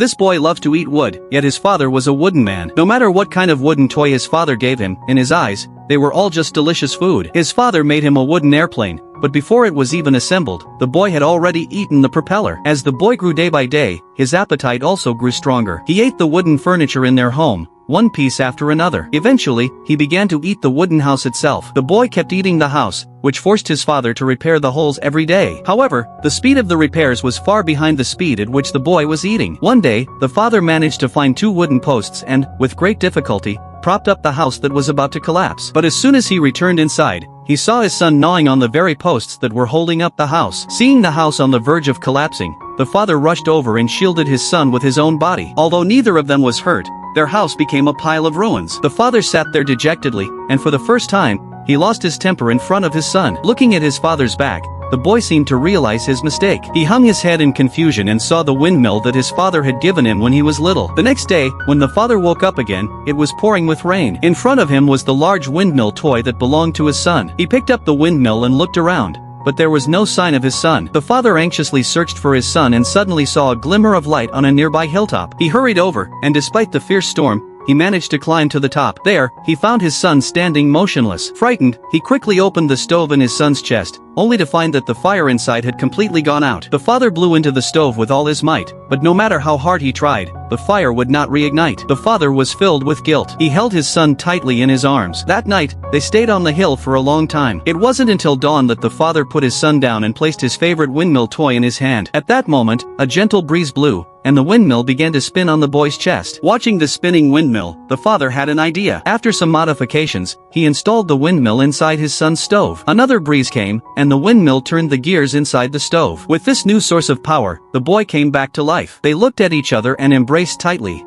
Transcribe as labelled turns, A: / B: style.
A: This boy loved to eat wood, yet his father was a wooden man. No matter what kind of wooden toy his father gave him, in his eyes, they were all just delicious food. His father made him a wooden airplane, but before it was even assembled, the boy had already eaten the propeller. As the boy grew day by day, his appetite also grew stronger. He ate the wooden furniture in their home, one piece after another. Eventually, he began to eat the wooden house itself. The boy kept eating the house, which forced his father to repair the holes every day. However, the speed of the repairs was far behind the speed at which the boy was eating. One day, the father managed to find 2 wooden posts and, with great difficulty, propped up the house that was about to collapse. But as soon as he returned inside, he saw his son gnawing on the very posts that were holding up the house. Seeing the house on the verge of collapsing, the father rushed over and shielded his son with his own body. Although neither of them was hurt, their house became a pile of ruins. The father sat there dejectedly, and for the first time, he lost his temper in front of his son. Looking at his father's back, the boy seemed to realize his mistake. He hung his head in confusion and saw the windmill that his father had given him when he was little. The next day, when the father woke up again, it was pouring with rain. In front of him was the large windmill toy that belonged to his son. He picked up the windmill and looked around, but there was no sign of his son. The father anxiously searched for his son and suddenly saw a glimmer of light on a nearby hilltop. He hurried over, and despite the fierce storm, he managed to climb to the top. There, he found his son standing motionless. Frightened, he quickly opened the stove in his son's chest, only to find that the fire inside had completely gone out. The father blew into the stove with all his might, but no matter how hard he tried, the fire would not reignite. The father was filled with guilt. He held his son tightly in his arms. That night, they stayed on the hill for a long time. It wasn't until dawn that the father put his son down and placed his favorite windmill toy in his hand. At that moment, a gentle breeze blew, and the windmill began to spin on the boy's chest. Watching the spinning windmill, the father had an idea. After some modifications, he installed the windmill inside his son's stove. Another breeze came, and the windmill turned the gears inside the stove. With this new source of power, the boy came back to life. They looked at each other and embraced tightly.